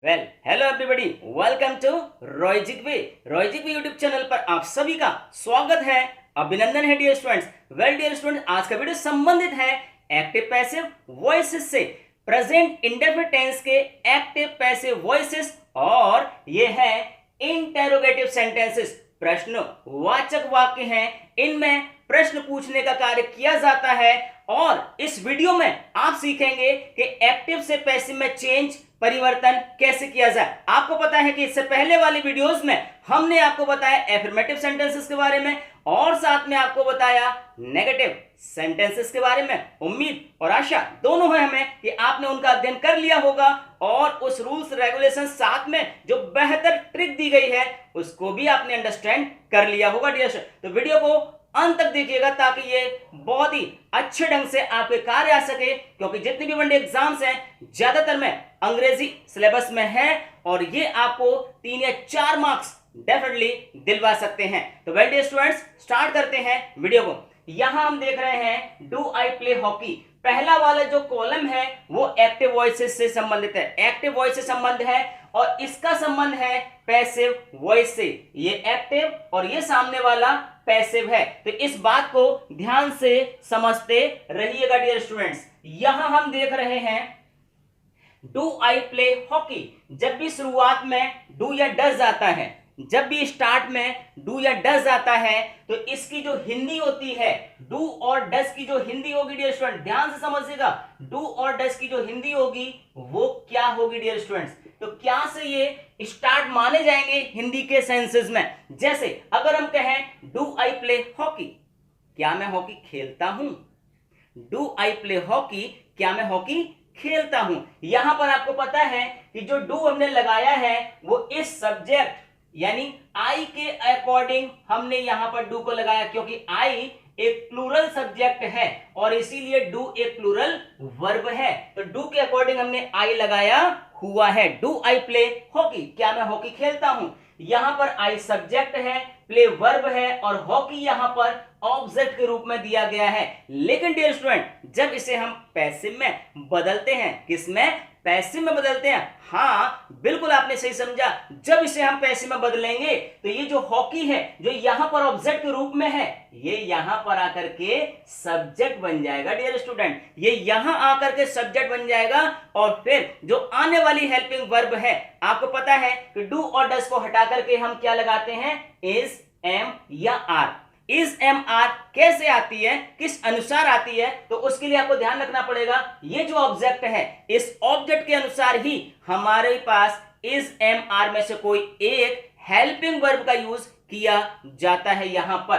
Hello everybody, welcome to रॉयजिक वे YouTube channel पर आप सभी का स्वागत है, अभिनंदन है डियर स्टूडेंट्स। डियर स्टूडेंट्स, आज का वीडियो संबंधित है एक्टिव पैसिव वॉइसेस से, प्रेजेंट इंडेफिनिट टेंस के एक्टिव पैसिव वॉइसेस, और ये है इंटेरोगेटिव सेंटेंसेस, प्रश्नवाचक वाक्य हैं। इनमें प्रश्न पूछने का कार्य किया जाता है और इस वीडियो में आप सीखेंगे कि एक्टिव से पैसिव में चेंज परिवर्तन कैसे किया जाए। आपको पता है कि इससे पहले वाली वीडियोस में हमने आपको बताया एफर्मेटिव सेंटेंसेस के बारे में और साथ में आपको बताया नेगेटिव सेंटेंसेस के बारे में। उम्मीद और आशा दोनों है हमें कि आपने उनका अध्ययन कर लिया होगा और उस रूल्स रेगुलेशन साथ में जो बेहतर ट्रिक दी गई है उसको भी आपने अंडरस्टैंड कर लिया होगा डियर। तो वीडियो को अंत तक देखिएगा ताकि ये बहुत ही अच्छे ढंग से आपके कार्य आ सके, क्योंकि जितनी भी वनडे एग्जाम्स हैं ज्यादातर में अंग्रेजी सिलेबस में है और ये आपको 3 या 4 मार्क्स डेफिनेटली दिलवा सकते हैं। तो वेल डियर स्टूडेंट्स, स्टार्ट करते हैं वीडियो को। यहां हम देख रहे हैं डू आई प्ले हॉकी। पहला वाला जो कॉलम है वो एक्टिव वॉइसेस से संबंधित है, एक्टिव वॉइस से संबंध है और इसका संबंध है पैसिव वॉइस से। ये एक्टिव और ये सामने वाला पैसिव है, तो इस बात को ध्यान से समझते रहिएगा डियर स्टूडेंट्स। यहां हम देख रहे हैं डू आई प्ले हॉकी। जब भी शुरुआत में डू या डज आता है, जब भी स्टार्ट में डू या डज आता है, तो इसकी जो हिंदी होती है, डू और डज की जो हिंदी होगी डियर स्टूडेंट, ध्यान से समझिएगा, डू और डज की जो हिंदी होगी वो क्या होगी डियर स्टूडेंट्स। तो क्या से ये स्टार्ट माने जाएंगे हिंदी के सेंसेस में। जैसे अगर हम कहें डू आई प्ले हॉकी, क्या मैं हॉकी खेलता हूं। डू आई प्ले हॉकी, क्या मैं हॉकी खेलता हूं। यहां पर आपको पता है कि जो डू हमने लगाया है वो इस सब्जेक्ट यानी आई के अकॉर्डिंग हमने यहां पर डू को लगाया, क्योंकि आई एक प्लूरल सब्जेक्ट है और इसीलिए डू एक प्लूरल वर्ब है। तो डू के अकॉर्डिंग हमने आई लगाया हुआ है। डू आई प्ले हॉकी, क्या मैं हॉकी खेलता हूं। यहां पर आई सब्जेक्ट है, प्ले वर्ब है और हॉकी यहां पर ऑब्जेक्ट के रूप में दिया गया है। लेकिन डियर स्टूडेंट, जब इसे हम पैसिव में बदलते हैं, किसमें, पैसिव में बदलते हैं। हाँ बिल्कुल आपने सही समझा, जब इसे हम पैसिव में बदलेंगे तो ये जो हॉकी है जो यहां पर ऑब्जेक्ट के रूप में है, ये यहां पर आकर के सब्जेक्ट बन जाएगा डियर स्टूडेंट। ये यहां आकर के सब्जेक्ट बन जाएगा और फिर जो आने वाली हेल्पिंग वर्ब है, आपको पता है कि डू और डज को हटा करके हम क्या लगाते हैं, इज, एम या आर। इज, एम, आर कैसे आती है, किस अनुसार आती है, तो उसके लिए आपको ध्यान रखना पड़ेगा ये जो ऑब्जेक्ट है इस ऑब्जेक्ट के अनुसार ही हमारे पास इज, एम, आर में से कोई एक हेल्पिंग वर्ब का यूज किया जाता है यहां पर।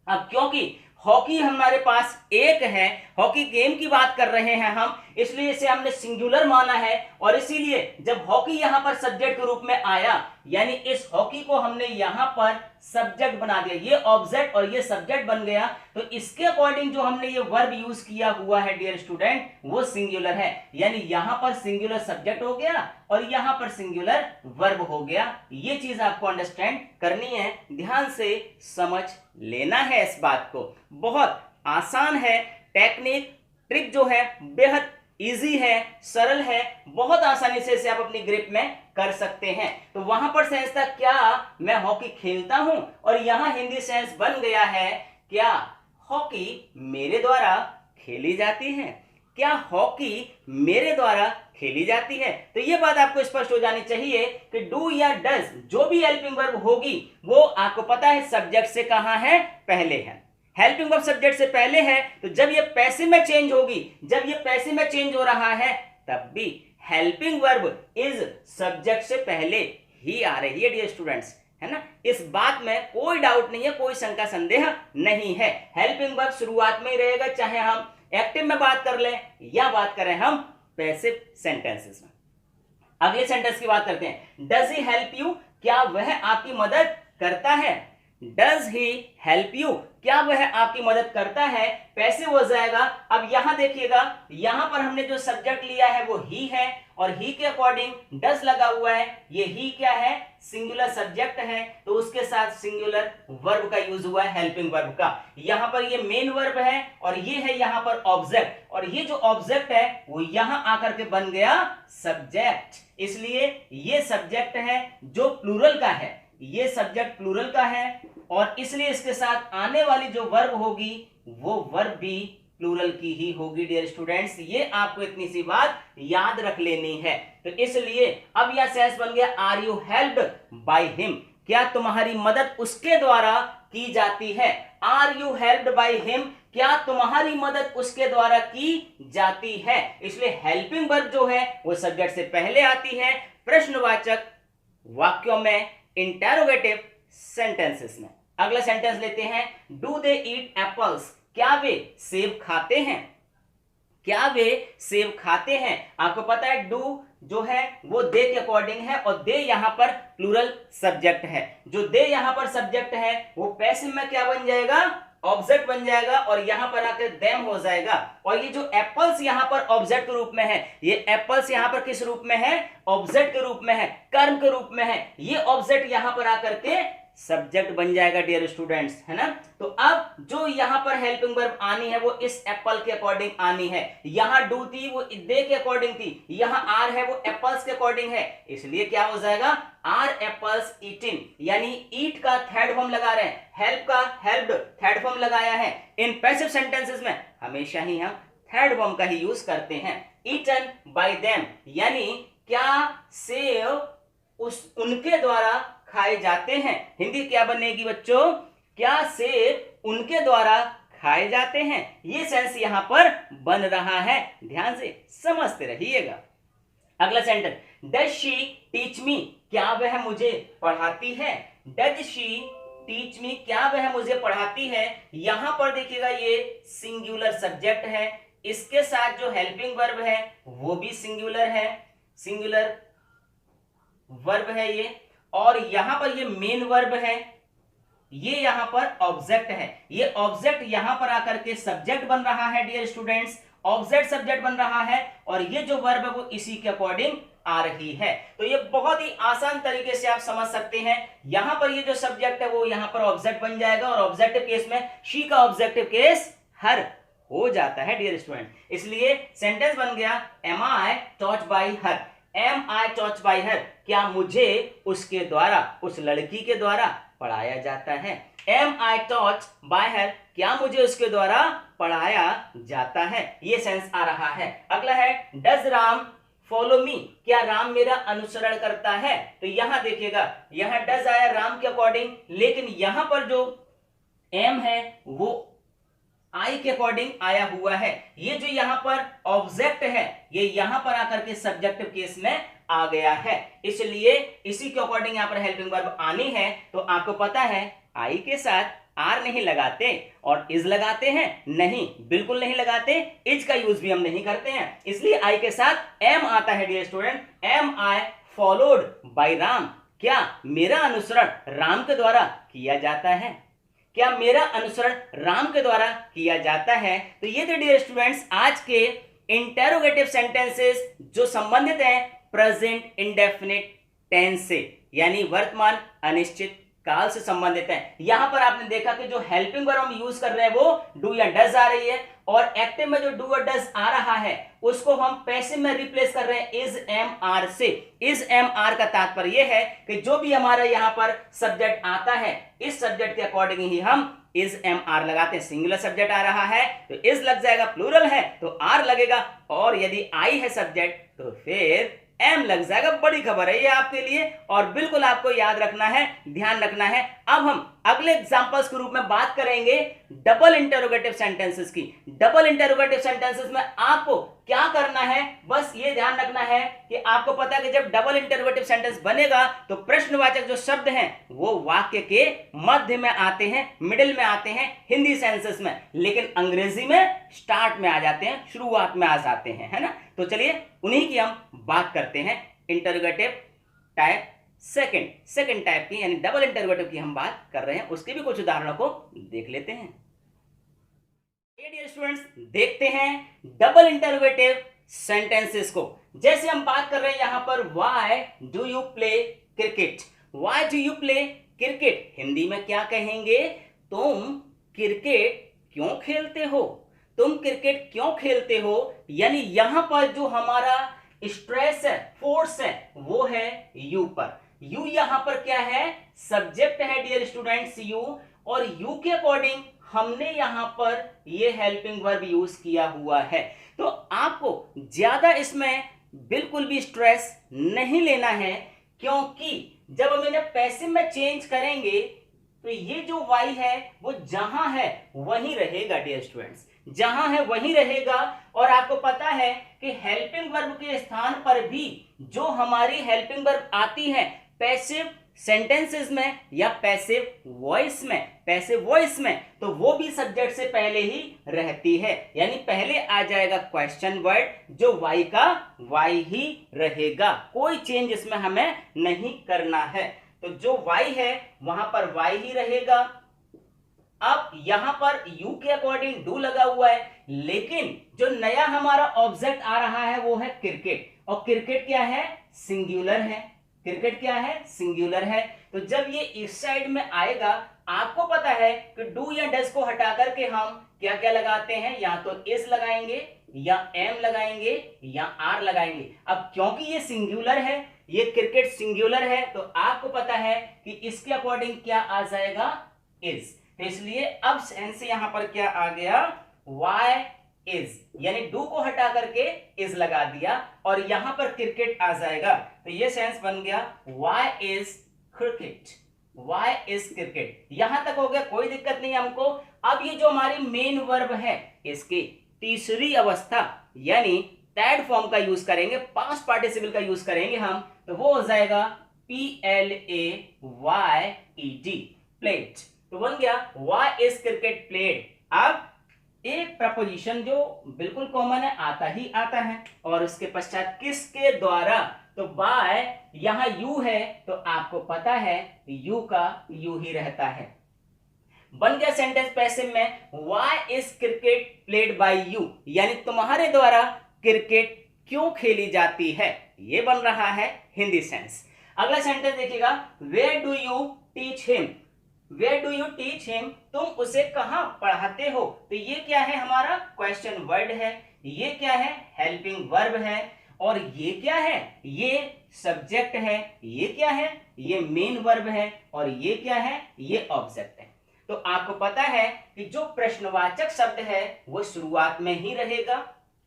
अब क्योंकि हॉकी हमारे पास एक है, हॉकी गेम की बात कर रहे हैं हम, इसलिए इसे हमने सिंगुलर माना है और इसीलिए जब हॉकी यहां पर सब्जेक्ट के रूप में आया, यानी इस हॉकी को हमने यहां पर सब्जेक्ट बना दिया, ये ऑब्जेक्ट और ये सब्जेक्ट बन गया, तो इसके अकॉर्डिंग जो हमने ये वर्ब यूज किया हुआ है डियर स्टूडेंट वो सिंगुलर है। यानी यहां पर सिंगुलर सब्जेक्ट हो गया और यहां पर सिंगुलर वर्ब हो गया। ये चीज आपको अंडरस्टैंड करनी है, ध्यान से समझ लेना है इस बात को। बहुत आसान है, टेक्निक ट्रिक जो है बेहद इजी है, सरल है, बहुत आसानी से इसे आप अपनी ग्रिप में कर सकते हैं। तो वहां पर सेंस था क्या मैं हॉकी खेलता हूं और यहां हिंदी सेंस बन गया है क्या हॉकी मेरे द्वारा खेली जाती है, क्या हॉकी मेरे द्वारा खेली जाती है। तो ये बात आपको स्पष्ट हो जानी चाहिए कि डू या डज जो भी हेल्पिंग वर्ब होगी वो आपको पता है सब्जेक्ट से कहां है, पहले है। हेल्पिंग वर्ब सब्जेक्ट से पहले है, तो जब ये पैसिव में चेंज होगी, जब ये पैसिव में चेंज हो रहा है तब भी हेल्पिंग वर्ब इज सब्जेक्ट से पहले ही आ रही है डियर स्टूडेंट्स, है ना। इस बात में कोई डाउट नहीं है, कोई शंका संदेह नहीं है। हेल्पिंग वर्ब शुरुआत में ही रहेगा, चाहे हम एक्टिव में बात कर लें या बात करें हम पैसिव सेंटेंसेस में। अगले सेंटेंस की बात करते हैं, डज ही हेल्प यू, क्या वह आपकी मदद करता है। डज ही हेल्प यू, क्या वह आपकी मदद करता है, पैसिव हो जाएगा। अब यहां देखिएगा, यहां पर हमने जो सब्जेक्ट लिया है वो ही है और ही के अकॉर्डिंग डज लगा हुआ है। ये ही क्या है, सिंगुलर सब्जेक्ट है, तो उसके साथ सिंगुलर वर्ब का यूज हुआ है, हेल्पिंग वर्ब का। यहां पर ये मेन वर्ब है और ये है यहां पर ऑब्जेक्ट, और ये जो ऑब्जेक्ट है वो यहां आकर के बन गया सब्जेक्ट, इसलिए ये सब्जेक्ट है जो प्लूरल का है, ये सब्जेक्ट प्लूरल का है और इसलिए इसके साथ आने वाली जो वर्ब होगी वो वर्ब भी प्लूरल की ही होगी डियर स्टूडेंट्स। ये आपको इतनी सी बात याद रख लेनी है। तो इसलिए अब यह सेंस बन गया, are you helped by him, क्या तुम्हारी मदद उसके द्वारा की जाती है। Are you helped by him, क्या तुम्हारी मदद उसके द्वारा की जाती है। इसलिए हेल्पिंग वर्ब जो है वो सब्जेक्ट से पहले आती है प्रश्नवाचक वाक्यों में, इंटेरोगेटिव सेंटेंसेस में। अगला सेंटेंस लेते हैं, डू दे ईट एप्पल्स, क्या वे सेब खाते हैं, क्या वे सेब खाते हैं। आपको पता है डू जो है वो दे के अकॉर्डिंग है और दे यहां पर प्लूरल सब्जेक्ट है। जो दे यहां पर सब्जेक्ट है वो पैसिव में क्या बन जाएगा, ऑब्जेक्ट बन जाएगा और यहां पर आकर देम हो जाएगा। और ये जो एप्पल्स यहां पर ऑब्जेक्ट के रूप में है, ये एप्पल्स यहां पर किस रूप में है, ऑब्जेक्ट के रूप में है, कर्म के रूप में है। ये ऑब्जेक्ट यहां पर आकर के सब्जेक्ट बन जाएगा डियर स्टूडेंट्स, है ना। तो अब जो यहां पर हेल्पिंग वर्ब आनी है वो इस एप्पल के अकॉर्डिंग आनी है। यहां डू थी वो दे के अकॉर्डिंग थी, यहां आर है वो एप्पल्स के अकॉर्डिंग है, इसलिए क्या हो जाएगा, आर एप्पल्स ईटिंग, यानी ईट का थर्ड फॉर्म लगा रहे हैं, हेल्प का हेल्प्ड थर्ड फॉर्म लगाया है। इन पैसिव सेंटेंसेस में हमेशा ही हम थर्ड फॉर्म का ही यूज करते हैं। ईटन बाय देम, यानी क्या सेब उनके द्वारा खाए जाते हैं। हिंदी क्या बनेगी बच्चों, क्या सेब उनके द्वारा खाए जाते हैं। ये सेंस यहां पर बन रहा है, ध्यान से समझते रहिएगा। अगला sentence, does she teach me, क्या वह मुझे पढ़ाती है। डज शी टीच मी, क्या वह मुझे पढ़ाती है। यहां पर देखिएगा ये सिंगुलर सब्जेक्ट है, इसके साथ जो हेल्पिंग वर्ब है वो भी सिंगुलर है, सिंगुलर वर्ब है ये, और यहां पर ये मेन वर्ब है, ये यहां पर ऑब्जेक्ट है। ये ऑब्जेक्ट यहां पर आकर के सब्जेक्ट बन रहा है डियर स्टूडेंट्स, ऑब्जेक्ट सब्जेक्ट बन रहा है और ये जो वर्ब है वो इसी के अकॉर्डिंग आ रही है। तो ये बहुत ही आसान तरीके से आप समझ सकते हैं। यहां पर ये जो सब्जेक्ट है वो यहां पर ऑब्जेक्ट बन जाएगा और ऑब्जेक्टिव केस में शी का ऑब्जेक्टिव केस हर हो जाता है डियर स्टूडेंट। इसलिए सेंटेंस बन गया, am I taught by her, am I taught by her, क्या मुझे उसके द्वारा, उस लड़की के द्वारा पढ़ाया जाता है। Am I taught by her, क्या मुझे उसके द्वारा पढ़ाया जाता है। ये सेंस आ रहा है। अगला है, डज राम फॉलो मी, क्या राम मेरा अनुसरण करता है। तो यहां देखिएगा, यहां डज आया राम के अकॉर्डिंग, लेकिन यहां पर जो एम है वो आई के अकॉर्डिंग आया हुआ है। ये जो यहां पर ऑब्जेक्ट है ये यहां पर आकर के सब्जेक्टिव केस में आ गया है, इसलिए इसी के अकॉर्डिंग यहां पर हेल्पिंग वर्ब आनी है। तो आपको पता है आई के साथ आर नहीं लगाते और इज लगाते हैं, नहीं बिल्कुल नहीं लगाते, इज का यूज भी हम नहीं करते हैं, इसलिए आई के साथ एम आता है dear student. Am I followed by Ram, क्या मेरा अनुसरण राम के द्वारा किया जाता है, क्या मेरा अनुसरण राम के द्वारा किया जाता है। तो ये थे डियर स्टूडेंट्स आज के इंटेरोगेटिव सेंटेंसेस जो संबंधित हैं प्रेजेंट इंडेफिनिट टेंस से, यानी वर्तमान अनिश्चित काल से संबंधित है। यहां पर आपने देखा कि जो हेल्पिंग वर्ब हम यूज कर रहे हैं वो डू या डज आ रही है, और एक्टिव में जो डू और डज आ रहा है उसको हम पैसिव में रिप्लेस कर रहे हैं इज एम आर से। इज एम आर का तात्पर्य यह है कि जो भी हमारा यहां पर सब्जेक्ट आता है इस सब्जेक्ट के अकॉर्डिंग ही हम इज एम आर लगाते हैं। सिंगुलर सब्जेक्ट आ रहा है तो इज लग जाएगा, प्लूरल है तो आर लगेगा, और यदि आई है सब्जेक्ट तो फिर एम लग जाएगा। बड़ी खबर है ये आपके लिए और बिल्कुल आपको याद रखना है, ध्यान रखना है। अब हम अगले एग्जांपल्स के रूप में बात करेंगे डबल इंटरोगेटिव सेंटेंसेस की। डबल इंटरोगेटिव सेंटेंसेस में आपको क्या करना है, बस ये ध्यान रखना है कि आपको पता है कि जब डबल इंटरोगेटिव सेंटेंस बनेगा तो प्रश्नवाचक जो शब्द हैं वो वाक्य के मध्य में आते हैं, मिडिल में आते हैं हिंदी सेंसेस में, लेकिन अंग्रेजी में स्टार्ट में आ जाते हैं, शुरुआत में आ जाते हैं, है ना। तो चलिए उन्हीं की हम बात करते हैं इंटरोगेटिव टाइप सेकंड टाइप की यानी डबल इंटरोगेटिव की हम बात कर रहे हैं, उसके भी कुछ उदाहरणों को देख लेते हैं। डियर स्टूडेंट्स, देखते हैं डबल इंटरोगेटिव सेंटेंसेस को। जैसे हम बात कर रहे हैं यहां पर why do you play cricket. Why do you play cricket Hindi में क्या कहेंगे? तुम क्रिकेट क्यों खेलते हो? तुम क्रिकेट क्यों खेलते हो? यानी यहां पर जो हमारा स्ट्रेस है, फोर्स है, वो है यू पर। यू यहां पर क्या है? सब्जेक्ट है डियर स्टूडेंट्स, यू। और यू के अकॉर्डिंग हमने यहां पर ये हेल्पिंग वर्ब यूज किया हुआ है। तो आपको ज्यादा इसमें बिल्कुल भी स्ट्रेस नहीं लेना है, क्योंकि जब हम इन्हें पैसिव में चेंज करेंगे तो ये जो वाई है वो जहां है वहीं रहेगा डियर स्टूडेंट्स, जहां है वहीं रहेगा। और आपको पता है कि हेल्पिंग वर्ब के स्थान पर भी जो हमारी हेल्पिंग वर्ब आती है पैसिव सेंटेंसेस में या पैसिव वॉइस में, तो वो भी सब्जेक्ट से पहले ही रहती है। यानी पहले आ जाएगा क्वेश्चन वर्ड, जो वाई का वाई ही रहेगा, कोई चेंज इसमें हमें नहीं करना है। तो जो वाई है वहां पर वाई ही रहेगा। अब यहां पर यू के अकॉर्डिंग डू लगा हुआ है, लेकिन जो नया हमारा ऑब्जेक्ट आ रहा है वो है क्रिकेट। और क्रिकेट क्या है? सिंगुलर है। क्रिकेट क्या है? सिंगुलर है। तो जब ये इस साइड में आएगा, आपको पता है कि डू या डज को हटा करके हम क्या क्या लगाते हैं? या तो इज लगाएंगे, या एम लगाएंगे, या आर लगाएंगे। अब क्योंकि ये सिंगुलर है, ये क्रिकेट सिंगुलर है, तो आपको पता है कि इसके अकॉर्डिंग क्या आ जाएगा? इज। तो इसलिए अब सेंस यहां पर क्या आ गया? वाई इज, यानी डू को हटा करके इज लगा दिया और यहां पर क्रिकेट आ जाएगा। तो ये सेंस बन गया why is cricket. Why is cricket. यहां तक हो गया, कोई दिक्कत नहीं हमको। अब ये जो हमारी मेन वर्ब है, इसकी तीसरी अवस्था यानी थर्ड फॉर्म का यूज करेंगे, पास्ट पार्टिसिपल का यूज करेंगे हम, तो वो हो जाएगा PLAYED, प्लेड। तो बन गया वाई इज क्रिकेट प्लेड। अब एक प्रपोजिशन जो बिल्कुल कॉमन है, आता ही आता है, और उसके पश्चात किसके द्वारा? तो बाय, यहां यू है तो आपको पता है यू का यू ही रहता है। बन गया सेंटेंस पैसिव में, why is cricket played by you, यानी तुम्हारे द्वारा क्रिकेट क्यों खेली जाती है, ये बन रहा है हिंदी सेंस। अगला सेंटेंस देखिएगा, where do you teach him. Where do you teach him, तुम उसे कहां पढ़ाते हो? तो ये क्या है? हमारा क्वेश्चन वर्ड है। ये क्या है? हेल्पिंग वर्ब है। और ये क्या है? ये सब्जेक्ट है। ये क्या है? ये मेन वर्ब है। और ये क्या है? ये ऑब्जेक्ट है। तो आपको पता है कि जो प्रश्नवाचक शब्द है वो शुरुआत में ही रहेगा,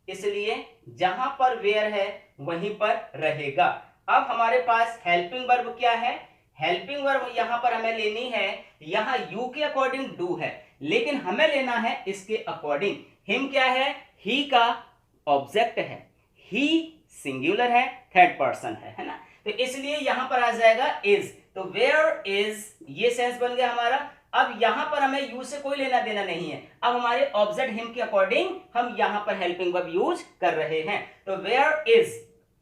इसलिए जहां पर वेयर है वहीं पर रहेगा। अब हमारे पास हेल्पिंग वर्ब क्या है? हेल्पिंग वर्ब यहां पर हमें लेनी है, यहां यू के अकॉर्डिंग डू है, लेकिन हमें लेना है इसके अकॉर्डिंग। हिम क्या है? ही का ऑब्जेक्ट है, ही सिंगुलर है, थर्ड पर्सन है ना। तो इसलिए यहां पर आ जाएगा इज। तो वेयर इज, ये सेंस बन गया हमारा। अब यहां पर हमें यू से कोई लेना देना नहीं है, अब हमारे ऑब्जेक्ट हिम के अकॉर्डिंग हम यहां पर हेल्पिंग वर्ब यूज कर रहे हैं। तो वेयर इज,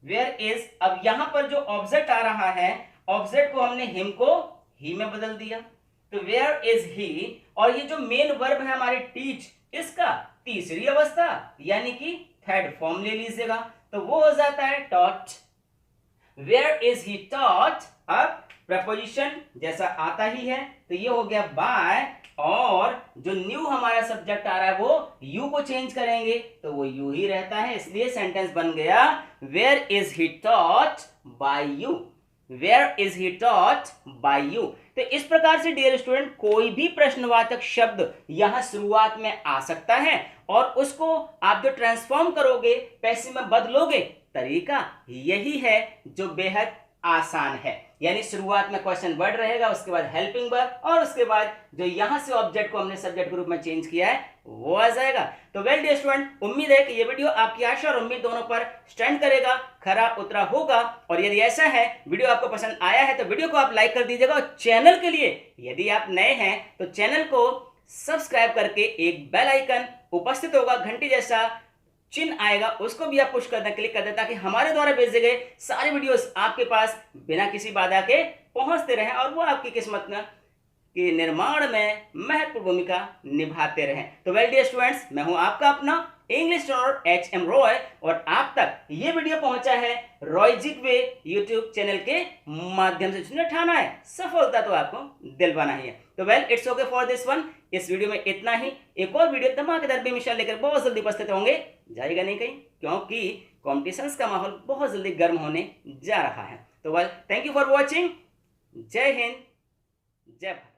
वेयर इज। अब यहां पर जो ऑब्जेक्ट आ रहा है, ऑब्जेक्ट को हमने हिम को ही में बदल दिया, तो वेयर इज ही। और ये जो मेन वर्ब है हमारे टीच, इसका तीसरी अवस्था यानी कि थर्ड फॉर्म ले लीजिएगा, तो वो हो जाता है taught. Where is he taught. अब प्रपोजिशन जैसा आता ही है, तो ये हो गया बाय, और जो न्यू हमारा सब्जेक्ट आ रहा है वो यू को चेंज करेंगे तो वो यू ही रहता है, इसलिए सेंटेंस बन गया where is he taught by you. Where is he taught by you. तो इस प्रकार से डियर स्टूडेंट, कोई भी प्रश्नवाचक शब्द यहां शुरुआत में आ सकता है, और उसको आप जो ट्रांसफॉर्म करोगे, पैसिव में बदलोगे, तरीका यही है जो बेहद आसान है। यानी शुरुआत में क्वेश्चन वर्ड रहेगा, उसके बाद हेल्पिंग वर्ब, और उसके बाद जो यहां से ऑब्जेक्ट को हमने सब्जेक्ट ग्रुप में चेंज किया है वो आ जाएगा। तो वेल डियर स्टूडेंट, उम्मीद है कि ये वीडियो आपकी आशा और उम्मीद दोनों पर स्टैंड करेगा, खरा उतरा होगा। और यदि ऐसा है, वीडियो आपको पसंद आया है, तो वीडियो को आप लाइक कर दीजिएगा, और चैनल के लिए यदि आप नए हैं तो चैनल को सब्सक्राइब करके एक बेल आइकन उपस्थित होगा घंटी जैसा, चिन्ह आएगा उसको भी आप पुश कर दें, क्लिक कर दें, ताकि हमारे द्वारा भेजे गए सारे वीडियोस आपके पास बिना किसी बाधा के पहुंचते रहें और वो आपकी किस्मत के निर्माण में महत्वपूर्ण भूमिका निभाते रहें। तो वेल डियर स्टूडेंट्स, मैं हूं आपका अपना इंग्लिश ट्यूटर एच.एम. रॉय और आप तक ये वीडियो पहुंचा है रॉयजिक वे यूट्यूब चैनल के माध्यम से। जिसने ठाना है सफलता तो आपको दिलवाना ही है। तो well it's okay for this one. इस वीडियो में इतना ही। एक और वीडियो धमाकेदार बेमिसाल लेकर बहुत जल्दी उपस्थित होंगे। जाएगा नहीं कहीं, क्योंकि कॉम्पिटिशन्स का माहौल बहुत जल्दी गर्म होने जा रहा है। तो well thank you for watching. जय हिंद, जय भारत।